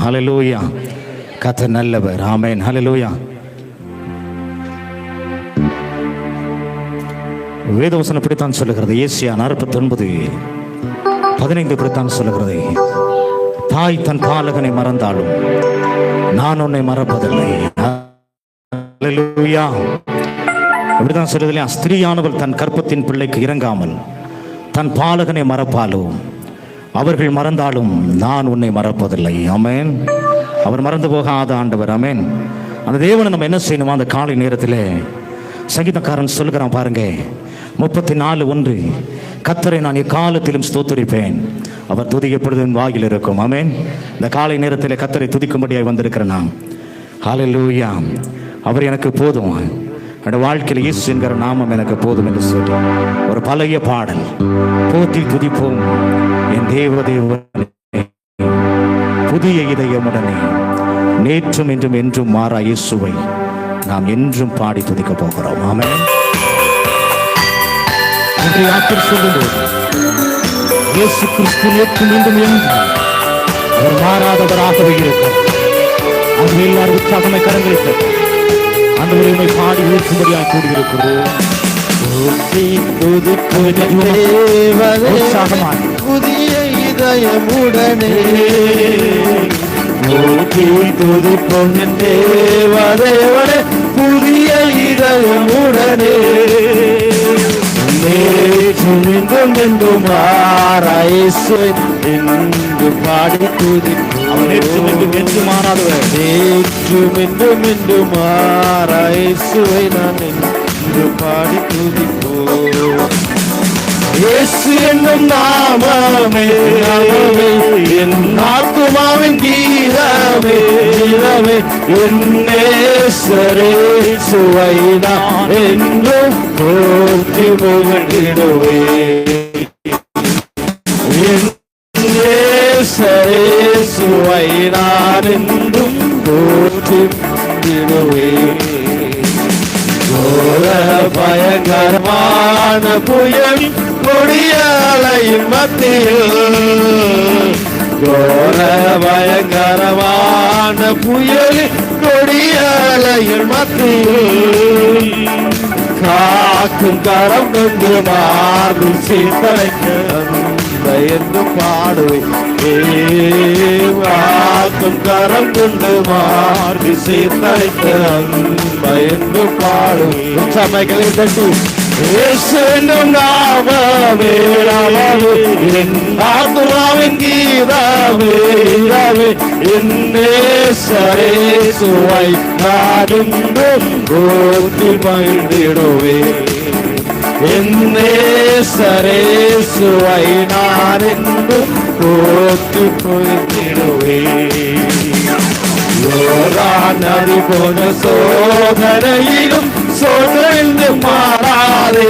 ஹல்லேலூயா. கர்த்தர் நல்லவர். ஆமென். ஹல்லேலூயா. வேதவசனம் இப்படித்தான் சொல்லுகிறது. ஏசியா 49:15 இப்படித்தான் சொல்லுகிறது. தாய் தன் பாலகனை மறந்தாலும் நான் உன்னை மறப்பதில்லை. ஹல்லேலூயா. இப்படித்தான் சொல்லுது இல்லையா? ஸ்திரீயானவள் தன் கற்பத்தின் பிள்ளைக்கு இறங்காமல் தன் பாலகனை மறப்பாலோ அவர்கள் மறந்தாலும் நான் உன்னை மறப்பதில்லை. ஆமென். அவர் மறந்து போகாத ஆண்டவர். ஆமென். அந்த தேவனை நம்ம என்ன செய்யணுமோ அந்த காலை நேரத்தில் சங்கீதக்காரன் சொல்லுகிறான் பாருங்க, 34:1 கர்த்தரை நான் எக்காலத்திலும் ஸ்தோத்திரிப்பேன், அவர் துதி எப்பொழுதும் வாயில் இருக்கும். ஆமென். இந்த காலை நேரத்தில் கர்த்தரை துதிக்கும்படியாய் வந்திருக்கிறேன் நான். ஹல்லேலூயா. அவர் எனக்கு போதும், என்னோட வாழ்க்கையில் இயேசு என்கிற நாமம் எனக்கு போதும் என்று சொல்லி ஒரு பழைய பாடல், போற்றி துதிப்போம் என் தேவதேவனே, புதிய இதயமுடனே நேற்றும் என்றும் என்றும் மாறா இயேசுவை நாம் என்றும் பாடி துதிக்க போகிறோம். ஆமென். சொல்லும்போது இயேசு கிறிஸ்து நேற்றும் என்றும் என்றும் அவர் மாறாதவராகவே இருக்கிறார். அது எல்லாரும் உற்சாகமே கரங்களுக்கு அந்த உரிமை பாடி ஊற்றும்படியாக கூடியிருக்கிறோம். புதிய இதயமுடனே தேவதேவனே, புதிய இதயமுடனே நேற்றும் என்றும் மாறாயேசு என்று பாடி துதிப்போம். என்று மாறாதவர், நேற்றும் என்றும் மாறாயேசுவை நான் என்று பாடி துதிப்போம். இயேசு என்னும் நாமமே என் ஆத்துமாவின் கீதமே, என் நேசரேசுவை நான் என்றும் போற்றி புகழ்ந்திடுவேன். என் நேசரேசுவை நான் என்றும் போற்றி புகழ்ந்திடுவேன். பயங்கரமான புயல் கொடிய அலையின் மத்தியில், கோர பயங்கரமான புயல் கொடிய அலையின் மத்தியில் காக்கும் கரம் கொண்டு மாறு சீர்த்தலைக்க என்று பாடுவேன். காக்கும் கரம் கொண்டு மாறு சீர்த்தலைக்க என்று பாடுவேன். சமைகளை தட்டி என்னும் நாமமே என் ஆத்துமாவின் கீதமே, என் நேசரேசுவை நான் என்றும் போற்றி மகிழ்ந்திடுவேன். என் நேசரேசுவை நான் என்றும் போற்றி மகிழ்ந்திடுவேன். யோர்தான் நதி போன சோதனையிலும் சோதனைந்து மாறாதே,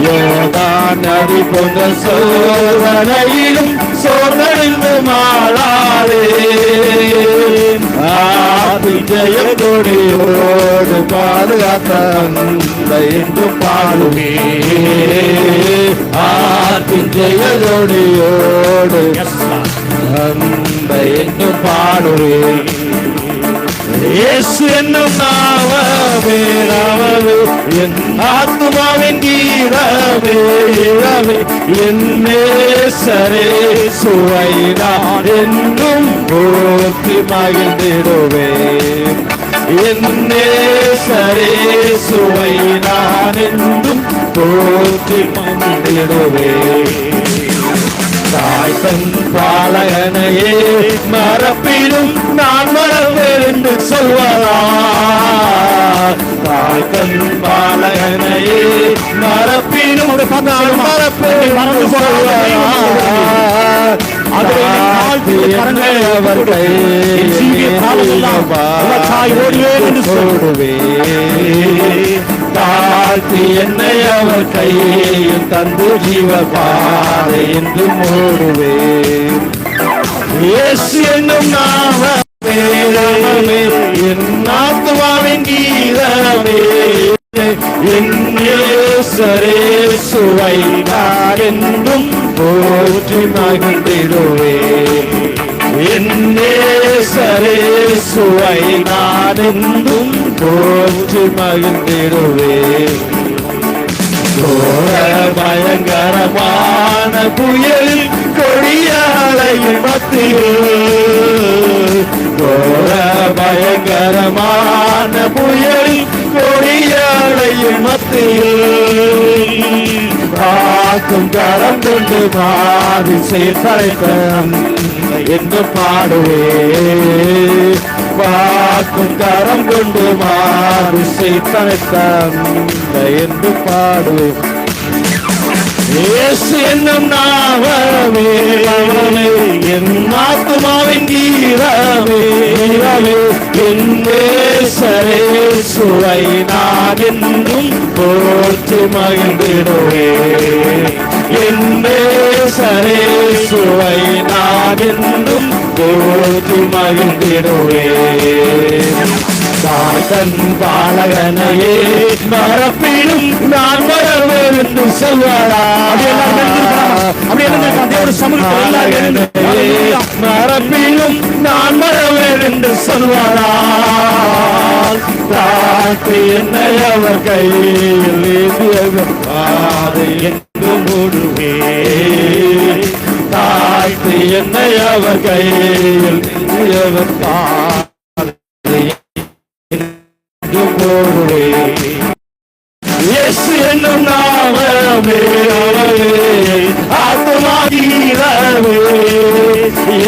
யோர்தான் நதி போன சோதனையிலும் சோதனைந்து மாறாதே, ஜெயம் கொடியோடு பாதுகாத்த என்று பாடுவே, ஜெயதொடியோடு என்று பாடுவே. இயேசு என்னும் நாமமே என் ஆத்துமாவின் கீதமே, என் நேசரேசுவை நான் என்றும் போற்றி மகிழ்ந்திடுவேன். என் நேசரேசுவை நான் என்றும் போற்றி மகிழ்ந்திடுவேன். தாய் தன் பாலகனையே மறப்பினும் நான் மறவேன் என்று சொல்வதா, தாய் தன் பாலகனையே மறப்பினும் நான் மறப்பேன் மறந்து சொல்வதா, தாழ்த்தி என்னை அவர் கையில் தந்து ஜீவ பாதை என்று மூடுவேன். இயேசு என்னும் நாமமே என் ஆத்துமாவின் கீதமே, என் நேசரேசுவை நான் என்றும் போற்றி மகிழ்ந்திடுவேன். இயேசுவை நான் என்றும் போற்றி மகிழ்ந்திடுவேன். கோர பயங்கரமான புயலில் கொடிய அலையின் மத்தியில், கோர பயங்கரமான புயலில் கொடிய அலையின் மத்தியில் காக்கும் கரம் கொண்டு மாறி சேர்த்தரைத்தம் என்று பாடுவே. காக்கும் கரம் கொண்டு மாறி சேர்த்தரைத்தம் என்று பாடுவே. இயேசு என்னும் நாமமே என் ஆத்துமாவின் கீதமே, என் இயேசுவை நான் என்றும் போற்றி மகிழ்ந்திடுவேன். என் இயேசுவை நான் என்றும் போற்றி மகிழ்ந்திடுவேன். தன் பாலகனையே மரப்பிலும் நான் வரவேற்று செல்வாரா. மரப்பிலும் நான் வரவேற்று செல்வாரா. தாழ்த்தி என்னை அவர் கையில் ஏந்தியதை என்று மூடுவே. தாழ்த்தி என்னை அவர் கையில் ஏந்தியவர் இயேசு என்னும் நாமமே ஆத்துமாவே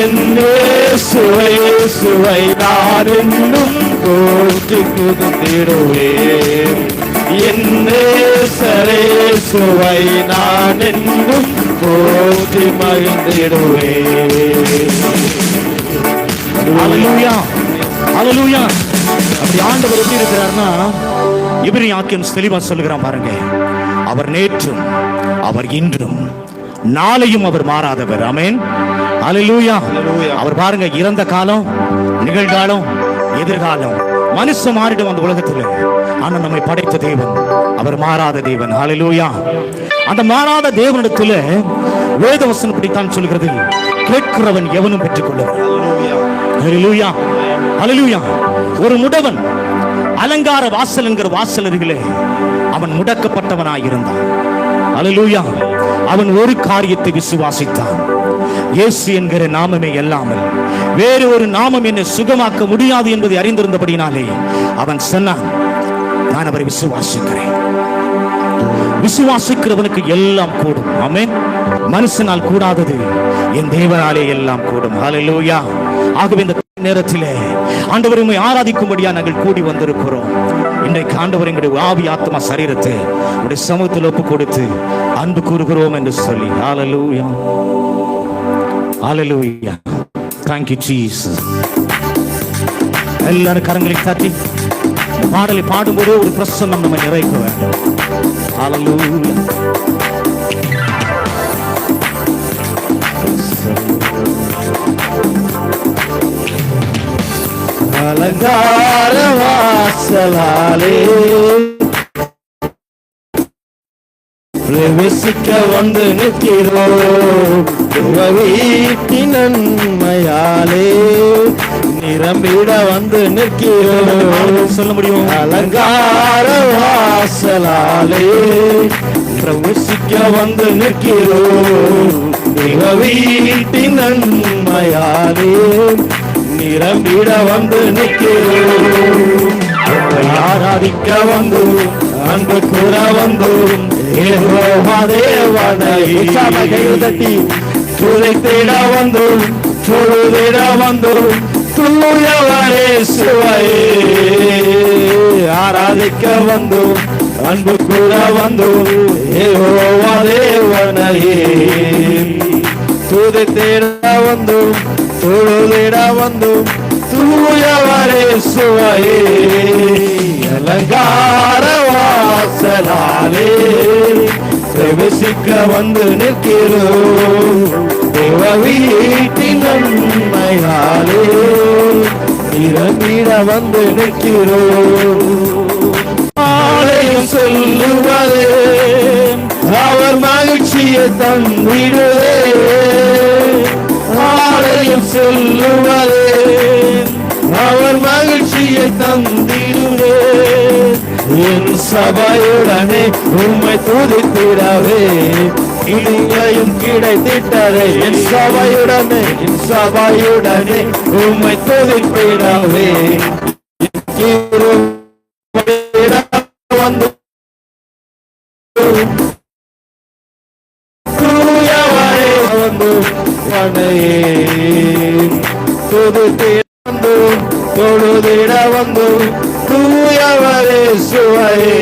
என் இயேசுவை நான் என்றும் போற்றி துதித்திடுவேன். என் இயேசுவை நான் என்றும் போற்றி மகிழ்ந்திடுவேன். ஹல்லேலூயா, ஹல்லேலூயா. அப்படி ஆண்டவர் எப்படி இருக்கிறார்னா, எபிரேயர் தெளிவா சொல்லுகிறான் பாருங்க. அவர் நேற்றும், அவர் இன்றும், நாளையும் அவர் மாறாதவர். ஆமென், ஹல்லேலூயா. அவர் பாருங்க, இறந்த காலம், நிகழ்காலம், எதிர்காலம், மனுஷன் மாறிடும் அந்த உலகத்தில். ஆனா நம்மை படைத்த தேவன் அவர் மாறாத தேவன். ஹல்லேலூயா. அந்த மாறாத தேவனிடத்தில் வேதவசனம் இப்படித்தான் சொல்கிறது, கேட்கிறவன் எவனும் பெற்றுக் கொள்ளுவான். ஹல்லேலூயா, ஹல்லேலூயா. ஒரு முடவன் அலங்கார வாசல் என்கிற வாசல் அருகிலே அவன் முடக்கப்பட்டவனாயிருந்தான். ஹல்லேலூயா. அவன் ஒரு காரியத்தை விசுவாசித்தான், இயேசு என்கிற நாமமே அல்லாமல் வேறு ஒரு நாமம் என்னை சுகமாக்க முடியாது என்பதை அறிந்திருந்தபடினாலே அவன் சொன்னான், நான் அவரை விசுவாசிக்கிறேன். விசுவாசிக்கிறவனுக்கு எல்லாம் கூடும். ஆமென். மனுஷனால் கூடாதது என் தேவனாலே எல்லாம் கூடும். ஹல்லேலூயா. ஆகவே இந்த நேரத்திலே ஆண்டவரை உம்மை ஆராதிக்கும்படியா நாங்கள் கூடி வந்திருக்கிறோம். இன்றைக்கு ஆண்டவர் எங்களுடைய ஆவி ஆத்மா சரீரத்தை உடைய சமூகத்தில் ஒப்பு கொடுத்து அன்பு கூறுகிறோம் என்று சொல்லி ஹல்லேலூயா, ஹல்லேலூயா. Thank you Jesus. எல்லாரும் கரங்களை தட்டி பாடலை பாடும்போது ஒரு பிரசன்னம் நம்ம நிறைக்க வேண்டும். ஹல்லேலூயா. அலங்கார வாசலாலே பிரவேசிக்க வந்து நிற்கிறோம். வீட்டின் நன்மையாலே நிரம்பிட வந்து நிற்கிறோம். சொல்ல முடியும். அலங்கார வாசலாலே பிரவேசிக்க வந்து நிற்கிறோம். வீட்டின் நன்மையாலே நிரம்பிட வந்து நிற்கிறோம். ஆராதிக்க வந்து அன்பு கூற வந்து கையில் தட்டி துளைத்திட வந்து தொழுதிட வந்து தூயவரே சுவையே. ஆராதிக்க வந்து அன்பு கூற வந்து யெகோவா தேவனையே. துதித்திட வந்து தொழுதிட வந்து தூயவரே சுவையே. அலங்கார வாசலாலே பிரவேசிக்க வந்து நிற்கிறோம். தேவ வீட்டின் நன்மையாலே நிரம்பிட வந்து நிற்கிறோம். ஆலயம் சொல்லுவதே அவர் மகிழ்ச்சியை தந்திடுவே. ஆலயம் சொல்லுவதே அவர் மகிழ்ச்சியை தந்திடுவே. என் சபையுடனே உம்மை துதித்திடவே இனியும் கிடைத்திட்டதே. என் சபையுடனே உம்மை துதித்திடவே வந்து தூயவரே வந்து தொழுதிட வந்து தூயவரே சுவரே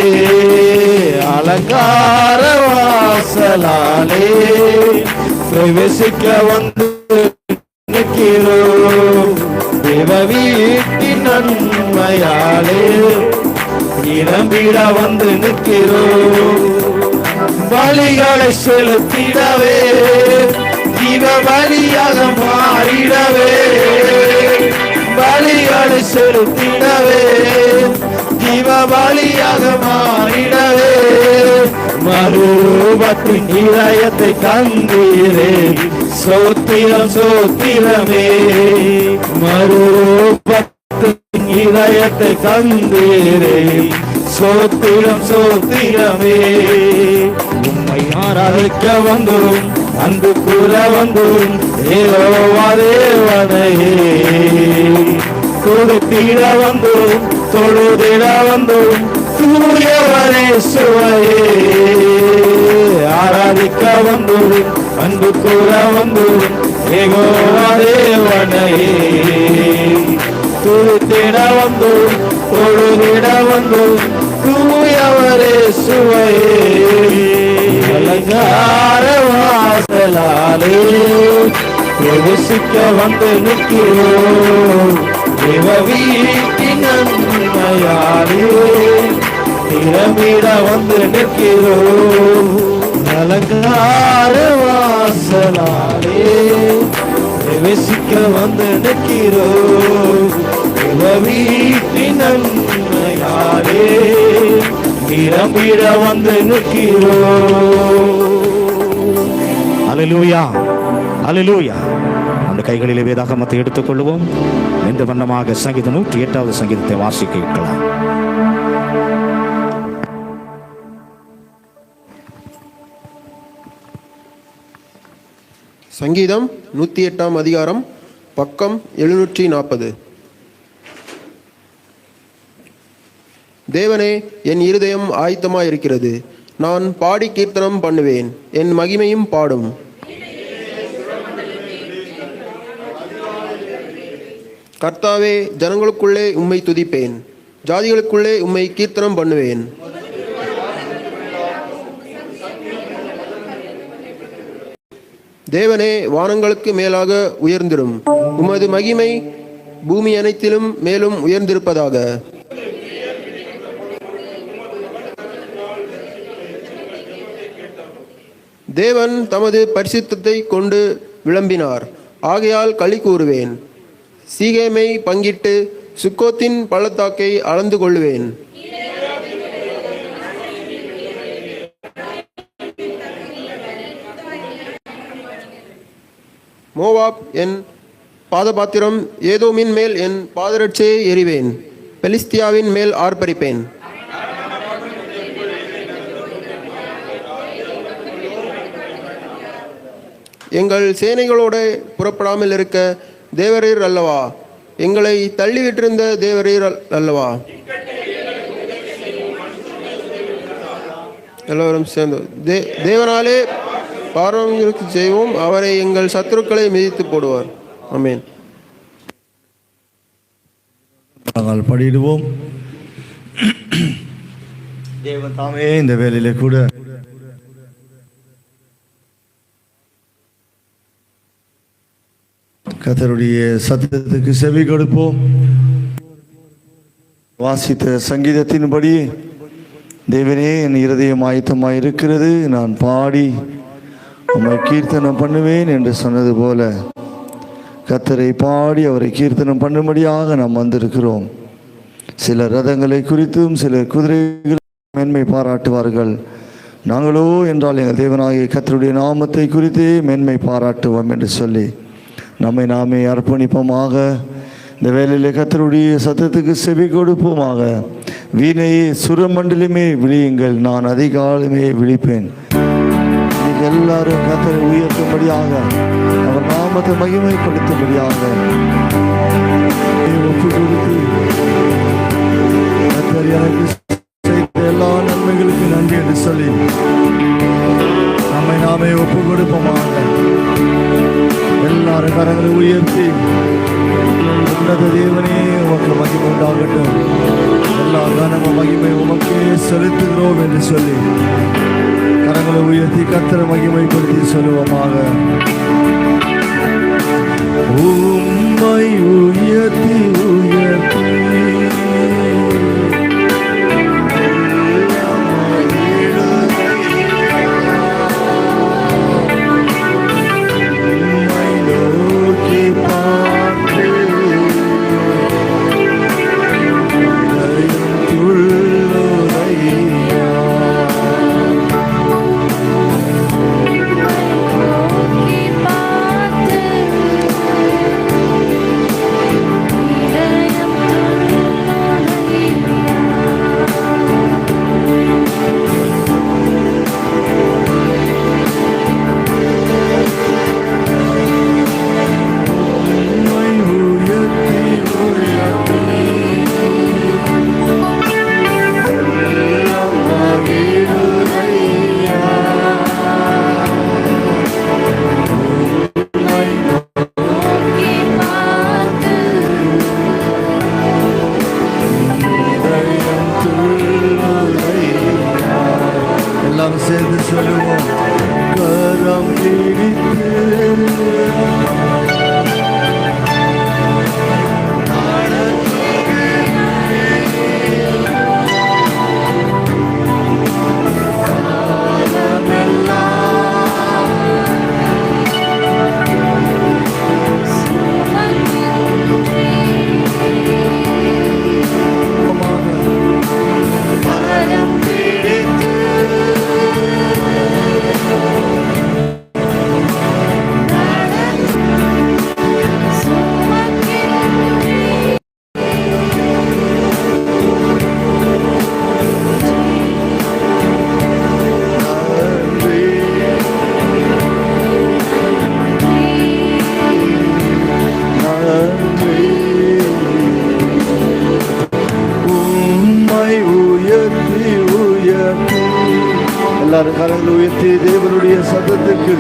அலங்கார வாசலாலே பிரவேசிக்க வந்து நிற்கிறோம். தேவ வீட்டின் நன்மையாலே இளம்பிட வந்து நிற்கிறோம். பலிகளை செலுத்திடவே ஜீவ பலியாக மாறிடவே. பலிகளை செலுத்திடவே ஜீவ பலியாக மாறிடவே. மறுரூபத்தின் இதயத்தை தந்தீரே சோத்திரம் சோத்திரமே. மறுரூபத்தின் இதயத்தை தந்தீரே சோத்திரம் சோத்திரமே. உம்மை ஆராதிக்க வந்தோம் அன்பு கூற வந்தோம் ஏகோவா தேவனையே. கொடுத்திட வந்தோம் தொழுதிட வந்தோம் தூயவரே சுவையே. ஆராதிக்க வந்தோம் அன்பு கூற வந்தோம் ஏகோவா தேவனையே. கொடுத்திட வந்தோம் தொழுதிட வந்தோம் தூயவரே சுவையே. அலங்கார வாசலாலே பிரவேசிக்க வந்து நிற்கிறோம். தேவ வீட்டின் நன்மையாலே திறமிட வந்து நிற்கிறோம். அலங்கார வாசலாலே பிரவேசிக்க வந்து நிற்கிறோம். தேவ வீட்டின் நன்மையாலே திறமிட வந்து நிற்கிறோம். அல்லேலூயா, அல்லேலூயா. அந்த கைகளிலே வேதாகமத்தை எடுத்துக்கொள்வோம். இந்த வண்ணமாக சங்கீதம் 108வது சங்கீதத்தை வாசிக்க இருக்கலாம். சங்கீதம் 108ஆம் அதிகாரம் பக்கம் 740. தேவனே, என் இருதயம் ஆயத்தமாயிருக்கிறது, நான் பாடி கீர்த்தனம் பண்ணுவேன், என் மகிமையும் பாடும். கர்த்தாவே, ஜனங்களுக்குள்ளே உம்மை துதிப்பேன், ஜாதிகளுக்குள்ளே உம்மை கீர்த்தனம் பண்ணுவேன். தேவனே, வானங்களுக்கு மேலாக உயர்ந்திடும், உமது மகிமை பூமி அனைத்திலும் மேலும் உயர்ந்திருப்பதாக. தேவன் தமது பரிசுத்தத்தை கொண்டு விளம்பினார், ஆகையால் களி கூறுவேன். சீகேமை பங்கிட்டு சுக்கோத்தின் பள்ளத்தாக்கை அளந்து கொள்வேன். மோவாப் என் பாதபாத்திரம், ஏதோமின் மேல் என் பாதரட்சையை எறிவேன், பெலிஸ்தியாவின் மேல் ஆர்ப்பரிப்பேன். எங்கள் சேனைகளோடு புறப்படாமல் இருக்க தேவரீர் அல்லவா, எங்களை தள்ளிவிட்டிருந்த தேவரீர் அல்லவா. எல்லோரும் சேர்ந்து தேவனாலே பாரம்பரியக்கு செய்வோம், அவரை எங்கள் சத்துருக்களை மிதித்து போடுவார். ஆமென். நாங்கள் படிடுவோம். தேவன் தாமே இந்த வேலையிலே கூட கர்த்தருடைய சத்தத்துக்கு செவி கொடுப்போம். வாசித்த சங்கீதத்தின்படி, தேவனே, என் இருதயம் ஆயத்தமாய் இருக்கிறது, நான் பாடி உம்மை கீர்த்தனம் பண்ணுவேன் என்று சொன்னது போல கர்த்தரை பாடி அவரை கீர்த்தனம் பண்ணும்படியாக நாம் வந்திருக்கிறோம். சில ரதங்களை குறித்தும் சில குதிரைகளை மேன்மை பாராட்டுவார்கள். நாங்களோ என்றால் எங்கள் தேவனாகிய கர்த்தருடைய நாமத்தை குறித்தே மேன்மை பாராட்டுவோம் என்று சொல்லி நம்மை நாமே அர்ப்பணிப்போமாக. இந்த வேலையிலே கர்த்தருடைய சத்தத்துக்கு செவி கொடுப்போமாக. வீணையே சுரமண்டலமே விழியுங்கள், நான் அதிகாலமே விழிப்பேன். இன்னைக்கு எல்லாரும் கர்த்தரை உயர்த்தும்படியாக, அவர் நாமத்தை மகிமைப்படுத்தும்படியாக ஒப்பு கொடுத்து, கர்த்தர் எனக்கு செய்த எல்லா நன்மைகளுக்கு நன்றி என்று சொல்லி நம்மை நாமே ஒப்பு கொடுப்போமாக. எல்லாரும் கரங்களை உயர்த்தி, உன்னத தேவனே உமக்கு மகிமை உண்டாகட்டும், எல்லா கனம மகிமை உமக்கே செலுத்துகிறோம் என்று சொல்லி கரங்களை உயர்த்தி கர்த்தரை மகிமைப்படுத்தி சொல்லுவோமாக. உம்மை உயர்த்தி உயர்த்தி சேர்ந்து சொல்லுவோம். கரம் பிடித்து எல்லாரும் கரங்களை உயர்த்தி தேவனுடைய சத்தத்துக்கு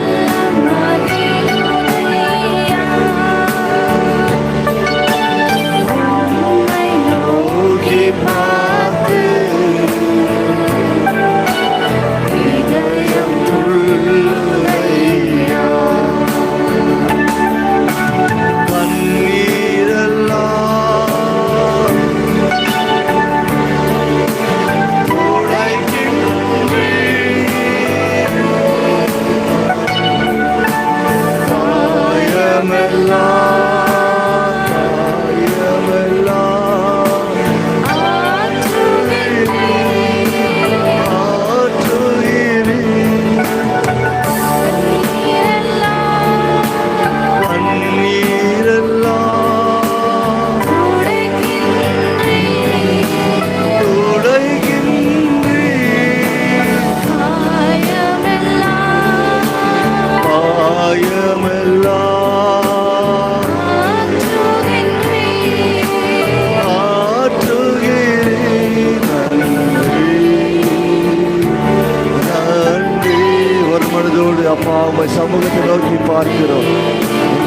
அப்பா உம்மை சமூகத்தை நோக்கி பார்க்கிறோம்.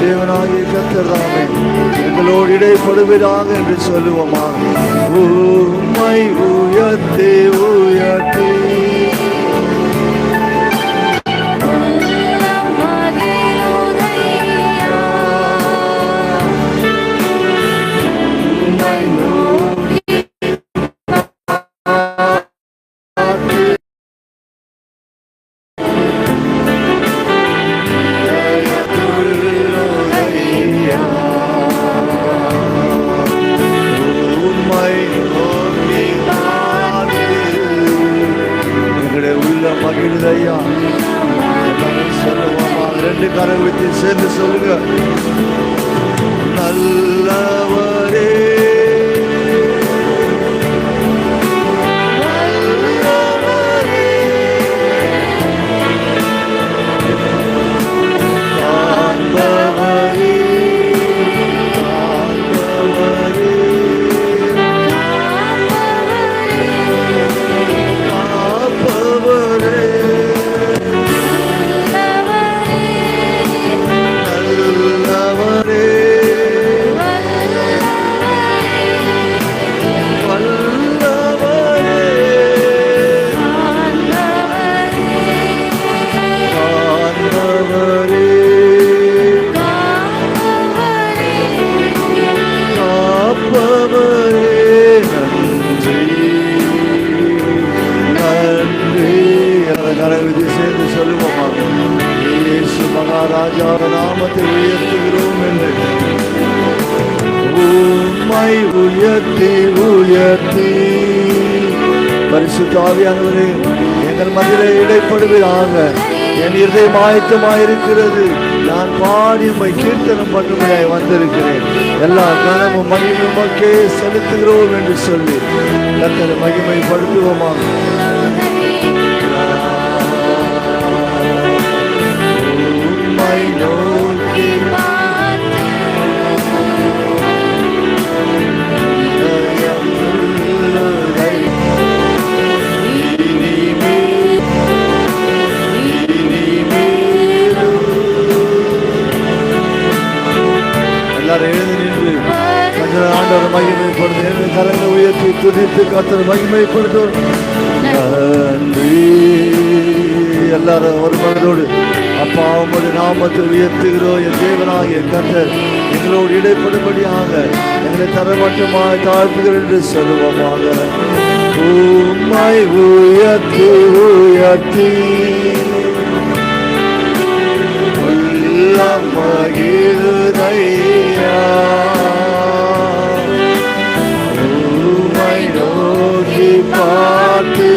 தேவனாகிய கர்த்தர் தாமே எங்களோடு இடைப்படுவதாக என்று சொல்லுவோமா. உம்மை உயர்த்தி உயர்த்தி மகிழ்ந்தையா சொல்லுவோமா. ரெண்டு கரங்களை சேர்ந்து சொல்லுங்க. நல்லவர் உயர்த்தி உயர்த்தி பரிசுத்த ஆவியானவரே எங்கள் மத்தியிலே இடைப்படுவீராக. என் இருதயம் ஆயத்தமாயிருக்கிறது. நான் பாடி உம்மை கீர்த்தனம் பண்ணும்படியாய் வந்திருக்கிறேன். எல்லா கனமும் மகிமையும் மக்கே செலுத்துகிறோம் என்று சொல்லி கர்த்தரை மகிமைப்படுத்துவோமாக. உம்மை நோக்கி ஆண்டவர் மகிமைப்படுது. கரங்களை உயர்த்தி துதித்து கர்த்தரை மகிமைப்படுத்தும். நன்றி. எல்லாரும் ஒரு மனதோடு அப்பா உம்முடைய நாமத்தை உயர்த்துகிறோம். என் தேவனாகிய கர்த்தர் எங்களோடு இடைப்படும்படியாக எங்களை தரமட்டமாய் தாழ்த்துகிறோம் என்று சொல்லுவோமாக. உம்மை உயர்த்தி உயர்த்தி உள்ளம் மகிழுதையா. பார்த்து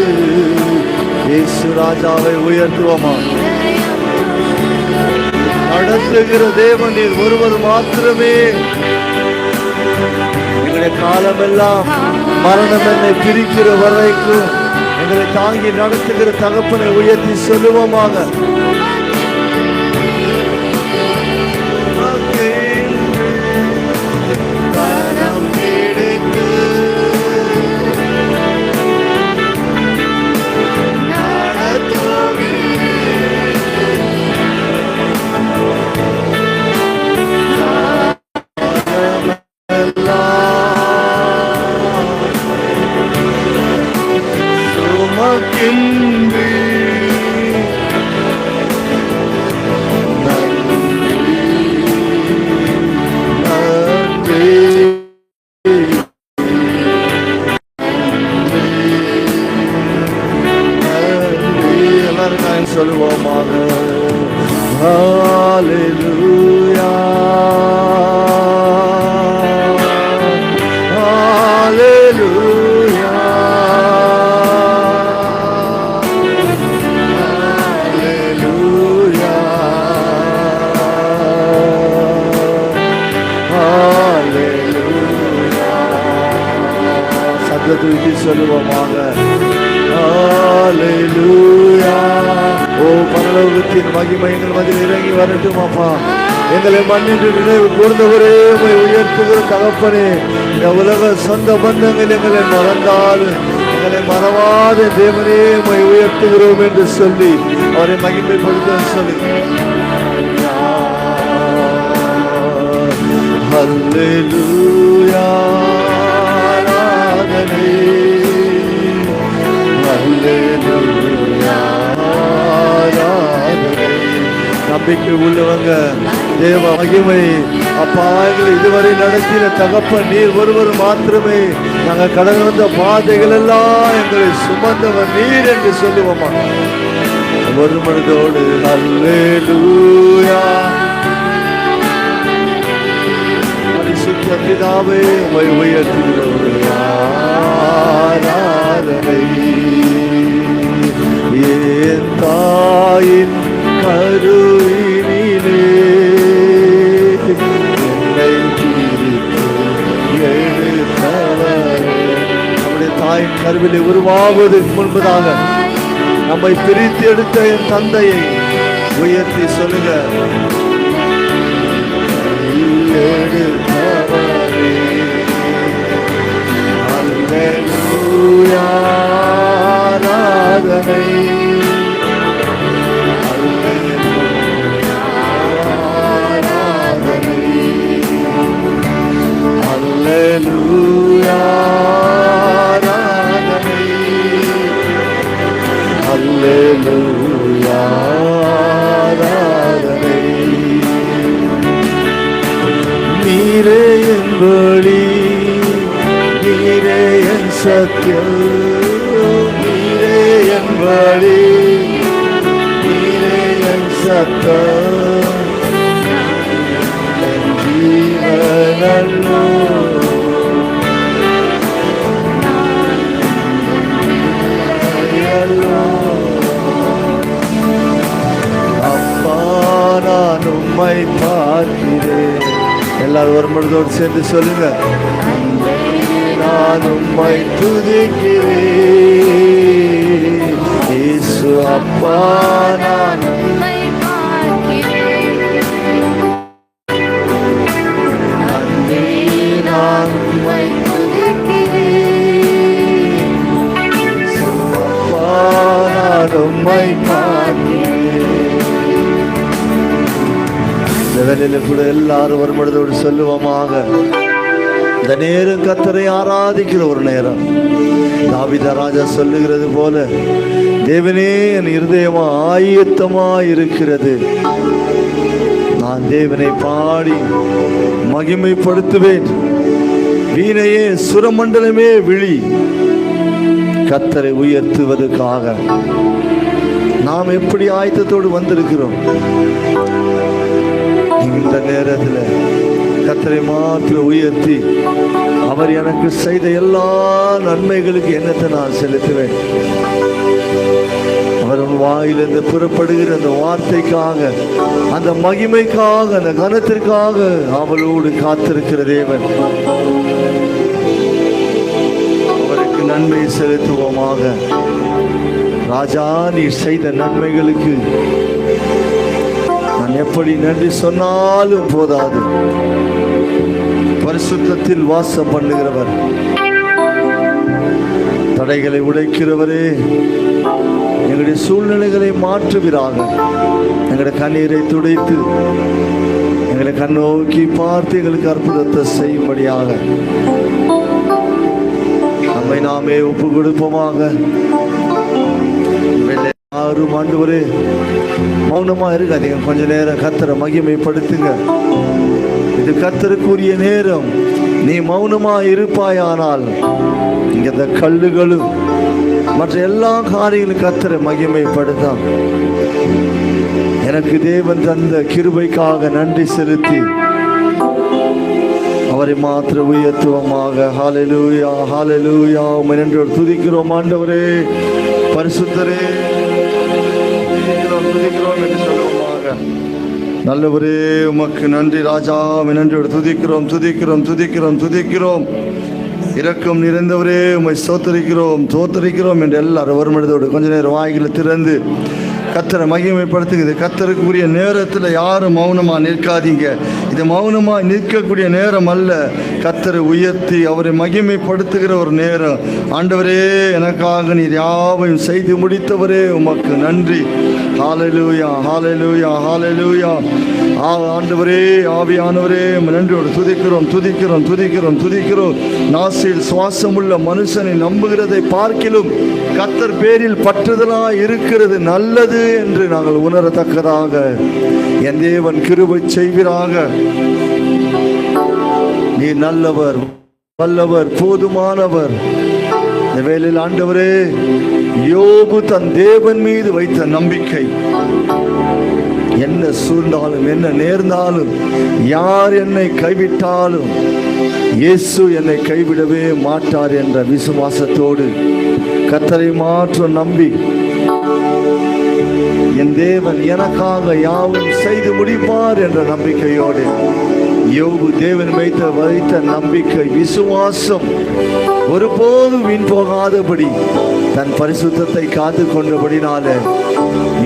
இயேசு ராஜாவை உயர்த்துவோமா. நடத்துகிற தேவன் நீர் ஒருவர் மாத்திரமே. எங்களுடைய காலமெல்லாம் மரணம் என்னை பிரிக்கிற வரைக்கும் எங்களை தாங்கி நடத்துகிற தகப்பனை உயர்த்தி சொல்லுவோமாக. சொல்லுவோமாக. ஹல்லேலூயா ஹல்லேலூயா ஹல்லேலூயா ஹல்லேலூயா. சத்தத்தை சொல்லுவோமாக. ஹல்லேலூயா. ஓ பரலோகத்தின் மகிமை எங்கள் மத்தியில் இறங்கி வரட்டும் அப்பா. எங்களை மண்ணின்று நினைவு கூர்ந்தவரே உம்மை உயர்த்துகிற தகப்பனே. இந்த உலக சொந்த பந்தங்கள் எங்களை மறந்தால் எங்களை மறவாத தேவனே உம்மை உயர்த்துகிறோம் என்று சொல்லி அவரை மகிமைப்படுத்த சொல்லி. ஹல்லேலூயா ஆராதனை. ஹல்லேலூயா ஆராதனை. நம்பிக்கை உள்ளவங்க தேவ மகிமை அப்பா எங்களை இதுவரை நடத்தின தகப்பன் நீர் ஒருவர் மாத்திரமே. நாங்கள் கடந்து வந்த பாதைகள் எல்லாம் எங்களை சுமந்தவர் நீர் என்று சொல்லுவோமா. ஒரு மனதோடு ஹல்லேலூயா. பரிசுத்த பிதாவே உம்மை உயர்த்துகிறோம். ஆராதனை. என் தாயின் கருவினிலே என்னை பிரித்து எடுத்தவர். நம்முடைய தாயின் கருவிலே உருவாவதற்கு முன்பதாக நம்மை பிரித்து எடுத்த என் தந்தையை உயர்த்தி சொல்லுங்க. எடுத்தவரே. ஹல்லேலூயா ஆராதனை. Hallelujah, ஆராதனை. Hallelujah, ஆராதனை. நீரே என் வழி, நீரே என் சத்தியம், நீரே என் வழி, நீரே என் சத்தம். வரும்பொழுதோடு சேர்ந்து சொல்லுங்க. நான் உம்மை துதிக்கிறேன் இயேசு அப்பா, நான் உம்மை பார்க்கிறேன். நன்றி, நான் உம்மை துதிக்கிறேன். இயேசு அப்பா, நான் உம்மை பார்க்கிறேன். இந்த வேளையில கூட எல்லாரும் வரும்பொழுதோடு சொல்லுவோமாக. இந்த நேரம் கர்த்தரை ஆராதிக்கிற ஒரு நேரம். தாவீது ராஜா சொல்லுகிறது போல, தேவனே என் இருதயமா ஆயத்தமா இருக்கிறது, நான் தேவனை பாடி மகிமைப்படுத்துவேன். வீணையே சுரமண்டலமே விழி, கர்த்தரை உயர்த்துவதற்காக நாம் எப்படி ஆயத்தத்தோடு வந்திருக்கிறோம். இந்த நேரத்தில் கர்த்தரை மாத்திரம் உயர்த்தி, அவர் எனக்கு செய்த எல்லா நன்மைகளுக்கு என்னத்தை நான் செலுத்துவேன். அவர் வாயிலிருந்து புறப்படுகிற அந்த வார்த்தைக்காக, அந்த மகிமைக்காக, அந்த கனத்திற்காக அவளோடு காத்திருக்கிற தேவன். அவருக்கு நன்மை செலுத்துவோமாக. ராஜா, நீ செய்த நன்மைகளுக்கு நான் எப்படி நன்றி சொன்னாலும் போதாது. பரிசுத்தத்தில் வாசம் பண்ணுகிறவர், தடைகளை உடைக்கிறவரே, எங்களுடைய சூழ்நிலைகளை மாற்றுவீராக. எங்களுடைய கண்ணீரை துடைத்து எங்களை கண்ணோக்கி பார்த்து எங்களுக்கு அற்புதத்தை செய்யும்படியாக நம்மை நாமே ஒப்பு கொடுப்போமாக. யாரும் ஆண்டவரே மௌனமா இருக்காதீங்க, கொஞ்ச நேரம் கர்த்தரை மகிமைப்படுத்துங்க. இது கர்த்தருக்குரிய நேரம். நீ மௌனமா இருப்பாயானால் இங்க இந்த கல்லுகளும் மற்ற எல்லா காரியங்களும் கர்த்தரை மகிமைப்படுத்தும். எனக்கு தேவன் தந்த கிருபைக்காக நன்றி செலுத்தி அவரை மாத்திர உயர்த்துவமாக. ஹல்லேலூயா, ஹல்லேலூயா. உம்மை நன்றியோடு துதிக்கிறோம் ஆண்டவரே, பரிசுத்தரே, துதிக்கிறோம் என்று சொல்லுவோமாக. நல்லவரே, உமக்கு நன்றி ராஜா, நன்றியோடு துதிக்கிறோம், துதிக்கிறோம், துதிக்கிறோம், துதிக்கிறோம். இரக்கம் நிறைந்தவரே, உம்மை ஸ்தோத்திரிக்கிறோம், தோத்தரிக்கிறோம் என்று எல்லாரும் வரும்பொழுதோடு கொஞ்ச நேரம் வாய்களை திறந்து கர்த்தரை மகிமைப்படுத்துகிறது. கர்த்தருக்குரிய நேரத்தில் யாரும் மௌனமா நிற்காதீங்க. இது மௌனமா நிற்கக்கூடிய நேரம் அல்ல, கர்த்தரை உயர்த்தி அவரை மகிமைப்படுத்துகிற ஒரு நேரம். ஆண்டவரே, எனக்காக நீர் யாவையும் செய்து முடித்தவரே, உமக்கு நன்றி. ஹல்லேலூயா, ஹல்லேலூயா, ஹல்லேலூயா. ஆண்டவரே, ஆவியானவரே, நன்றியோடு துதிக்கிறோம், துதிக்கிறோம், துதிக்கிறோம், துதிக்கிறோம். நாசில் சுவாசமுள்ள மனுஷனை நம்புகிறதை பார்க்கிலும் கர்த்தர் பேரில் பற்றுதலாய் இருக்கிறது நல்லது என்று நாங்கள் உணரத்தக்கதாக என் தேவன் கிருபை செய்வீராக. நீ நல்லவர், வல்லவர், போதுமானவர். இந்த வேளையில் ஆண்டவரே, யோபு தன் தேவன் மீது வைத்த நம்பிக்கை, என்ன சூழ்ந்தாலும் என்ன நேர்ந்தாலும் யார் என்னை கைவிட்டாலும் இயேசு என்னை கைவிடவே மாட்டார் என்ற விசுவாசத்தோடு கர்த்தரை மாற்றம் நம்பி, என் தேவன் எனக்காக யாவும் செய்து முடிப்பார் என்ற நம்பிக்கையோடு யோபு தேவன் வைத்த நம்பிக்கை, விசுவாசம் ஒருபோதும் வீண் போகாதபடி தன் பரிசுத்தத்தை காத்து கொண்டபடினால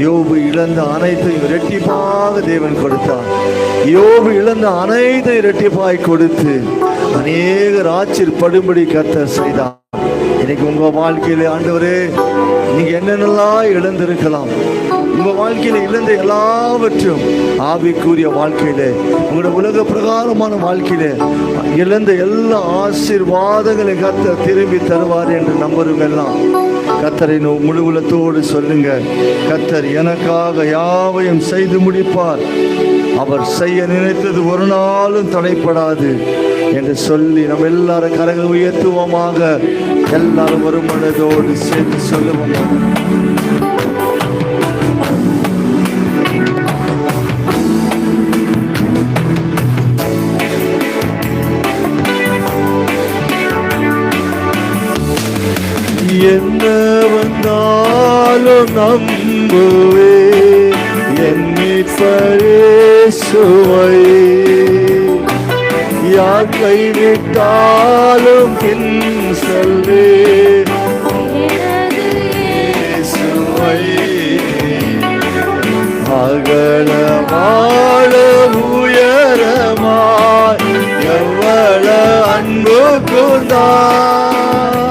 யோபு இழந்த அனைத்தையும் இரட்டிப்பாக தேவன் கொடுத்தார். யோபு இழந்த அனைத்தையும் இரட்டிப்பாய் கொடுத்து அநேகர் ஆச்சரியப்படும்படி கர்த்தர் செய்தார். இன்னைக்கு உங்க வாழ்க்கையில ஆண்டவரே, நீங்க என்னென்னலாம் இழந்திருக்கலாம். உங்க வாழ்க்கையில இழந்த எல்லாவற்றும் ஆவிக்குரிய வாழ்க்கையில, உங்களோட உலக பிரகாரமான வாழ்க்கையில இழந்த எல்லா ஆசீர்வாதங்களை கர்த்தர் திரும்பி தருவார் என்று நம்புறவங்க எல்லாம் கர்த்தரை முழு உலகத்தோடு சொல்லுங்க. கர்த்தர் எனக்காக யாவையும் செய்து முடிப்பார், அவர் செய்ய நினைத்தது ஒரு நாளும் தடைப்படாது என்று சொல்லி நம்ம எல்லாரும் கரங்கள் உயர்த்துவோமாக. எல்லாரும் ஒரு மனதோடு சேர்த்து சொல்லுவோம். என்ன வந்தாலும் நம்புவே என் மீட்பரே சுவை, யார் கைவிட்டாலும் பின் செல்வேன் இயேசுவை அகலமான உயரமாய் எவ்வளவு அன்பு கூர்ந்தார்.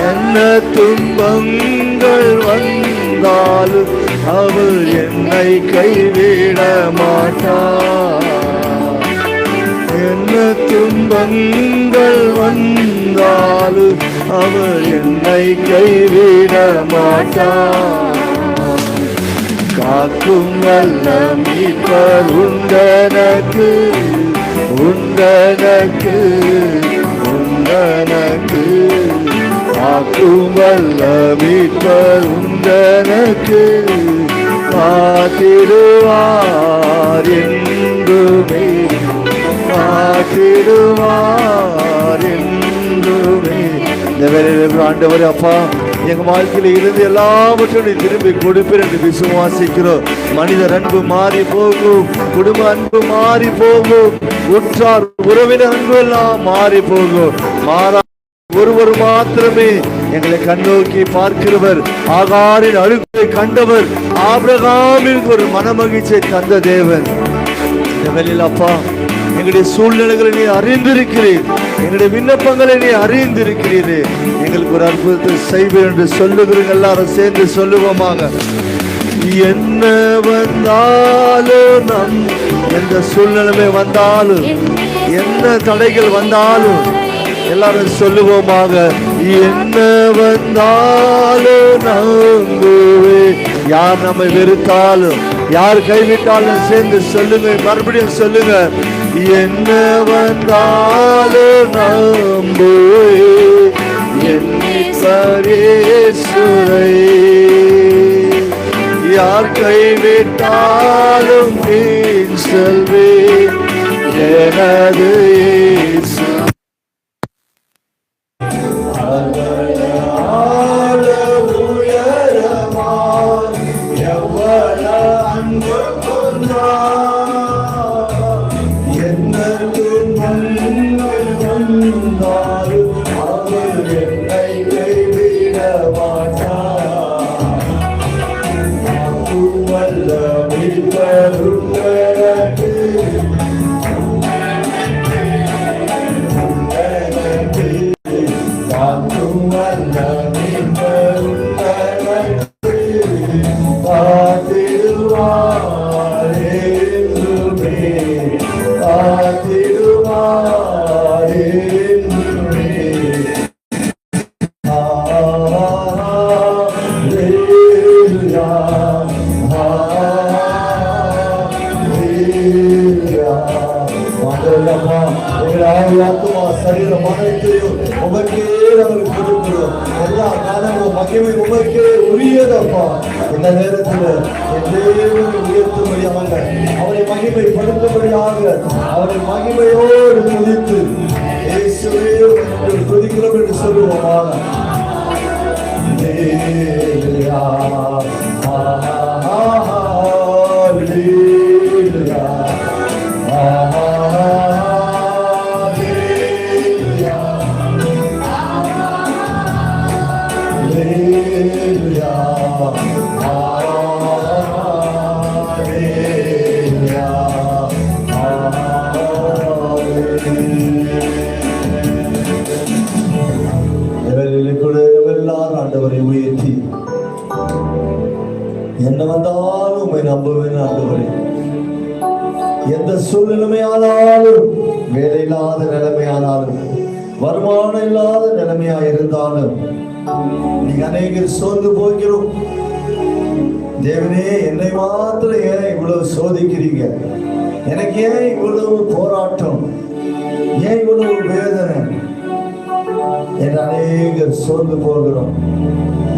என்ன துன்பங்கள் வந்தாலும் அவர் என்னை கைவிட மாட்டார். என்ன துன்பங்கள் வந்தாலும் அவர் என்னை கைவிட மாட்டார். காக்கும் வல்ல மீட்பர் உண்டனக்கு உண்டனக்கு உண்டனக்கு. காக்கும் வல்ல மீட்பர் உண்டனக்கு காத்திடுவார் என்றுமே காத்திடுவார் என்றுமே. இந்த வேலையில் ஆண்டவர் அப்பா எங்க வாழ்க்கையில இருந்து எல்லாவற்றையும் திரும்பி கொடுப்பேன் என்று விசுவாசிக்கிறோம். மனிதர் அன்பு மாறி போகும், குடும்ப அன்பு மாறி போகும், உற்றார் உறவினர் அன்பு எல்லாம் மாறி போகும். மாறா ஒருவர் மாத்திரமே எங்களை கண்ணோக்கி பார்க்கிறவர், ஆகாரின் அழுகை கண்டவர், ஆபிரகாமிற்கு ஒரு மனமகிழ்ச்சியை தந்த தேவன். இந்த வேளையில் அப்பா எங்களுடைய சூழ்நிலைகளை நீ அறிந்திருக்கிறீர், எங்களுடைய விண்ணப்பங்களை நீ அறிந்திருக்கிறீர். எங்களுக்கு ஒரு அற்புதத்தை செய்வேன் என்று சொல்லுகிறீங்க. எல்லாரும் சேர்ந்து சொல்லுவோமாக. என்ன வந்தாலும் நம் எந்த சூழ்நிலை வந்தாலும் என்ன தடைகள் வந்தாலும் எல்லாரும் சொல்லுவோமாக. என்ன வந்தாலும் நம்புவே. யார் நம்மை வெறுத்தாலும் யார் கைவிட்டாலும் சேர்ந்து சொல்லுங்க, மறுபடியும் சொல்லுங்க. என்ன வந்தாலும் நம்புவே என்னை யார் கைவிட்டாலும் நீன் செல்வேன் எனது இயேசு. சரீரம் அனைத்தையும் உமக்கே நாங்கள் கொடுக்கிறோம். எல்லா காலங்களும் மகிமை உமக்கே உரியதப்பா. இந்த நேரத்தில் என் தேவனை உயர்த்தும்படியாக, அவரை மகிமைப்படுத்தும்படியாக, அவரை மகிமையோடு துதித்து இயேசுவே துதிக்கிறோம் என்று சொல்லுவோமாக. ஆண்டவரை உயர்த்தி என்ன வந்தாலும் உம்மை நம்புவேன் ஆண்டவரே. எந்த சூழ்நிலைமையானாலும், வேலை இல்லாத நிலைமையானாலும், வருமானம் இல்லாத நிலைமையா இருந்தாலும், நீங்க அநேகர் சோர்ந்து போகிறோம். தேவனே, என்னை மாத்திரம் ஏன் இவ்வளவு சோதிக்கிறீங்க? எனக்கு ஏன் இவ்வளவு போராட்டம், ஏன் இவ்வளவு வேதனை என்று அநேகர் சோர்ந்து போகிறோம்.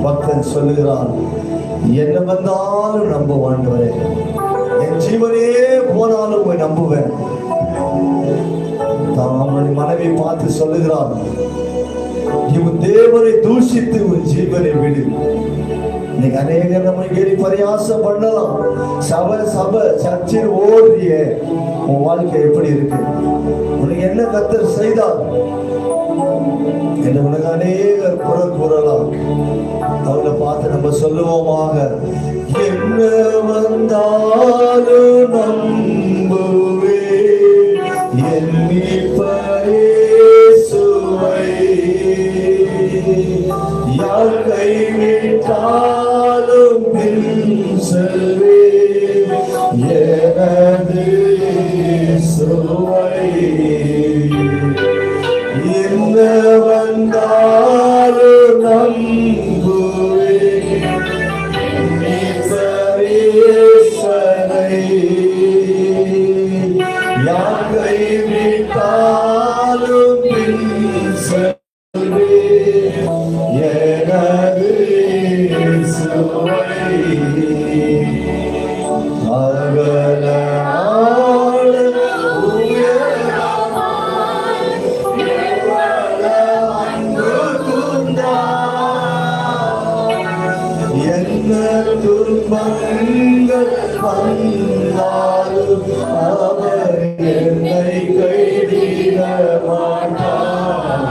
பக்தன் சொல்லுகிறான், என்ன வந்தாலும் நம்புவான், என் ஜீவனே போனாலும் போய் நம்புவேன். அவனுடைய மனைவி பார்த்து சொல்லுகிறான், இவன் தேவனை தூஷித்து உன் ஜீவனை விடு. இன்னைக்கு அநேகர் நம்மை கேலி பரியாசம் பண்ணலாம். சபை சர்ச்சில் ஓடுறிய உன் வாழ்க்கை எப்படி இருக்கு? உனக்கு என்ன கர்த்தர் செய்தார் என்று உனக்கு அநேகர் குரல் கூறலாம். அவளை பார்த்து நம்ம சொல்லுவோமாக, என்ன வந்தாலும் நம்புவே என் மீட்பரே சுவை, யார் கைவிட்டாலும் பின் செல்வே எனது சுவை. என்ன வந்தாலும் நம்புவே சரீசனை, யார் கைவிட்டாலும் பின் செல்வே எனது சுவை. அகல ஆழ என்ன துன்பங்கள் வந்தாலும் அவர் என்னை கைவிட மாட்டார்.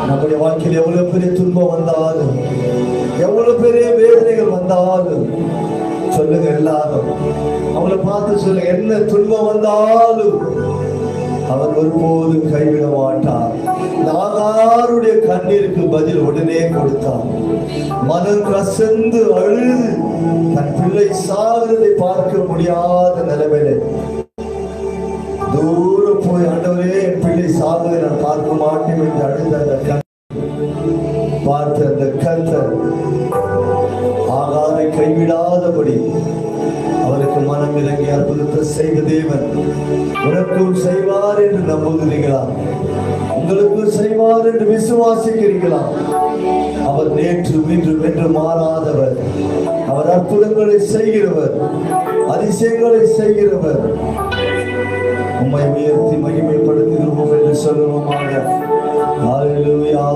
நம்முடைய வாழ்க்கையில் எவ்வளவு பெரிய துன்பம் வந்தாலும், எவ்வளவு பெரிய வேதனைகள் வந்தாலும் சொல்லுங்க, எல்லாரும் அவங்களை பார்த்து சொல்லுங்க, என்ன துன்பம் வந்தாலும் அவர் ஒருபோதும் கைவிட மாட்டார். நாகாருடைய கண்ணீருக்கு பதில் உடனே கொடுத்தார். மனம் கசந்து அழுது தன் பிள்ளை சாகிறதை பார்க்க முடியாத நிலைமையில தூரம் போய், ஆண்டவரே என் பிள்ளை சாகுவதை நான் பார்க்க மாட்டேன் என்று அழுத அந்த பார்த்து அந்த கர்த்தர் ஆகாரை கைவிடாதபடி அவருக்கு மனம் இறங்கி அற்புதத்தை செய்த தேவன் உனக்கும் செய்வார் என்று நம்புகிறீர்களா? உங்களுக்கும் செய்வார் என்று விசுவாசிக்கிறீர்களா? அவர் நேற்று இன்றும் என்று மாறாதவர். அவர் அற்புதங்களை செய்கிறவர், அதிசயங்களை செய்கிறவர். உம்மை உயர்த்தி மகிமைப்படுத்துகிறோம் என்று சொல்லுவோமாக. ஹல்லேலூயா.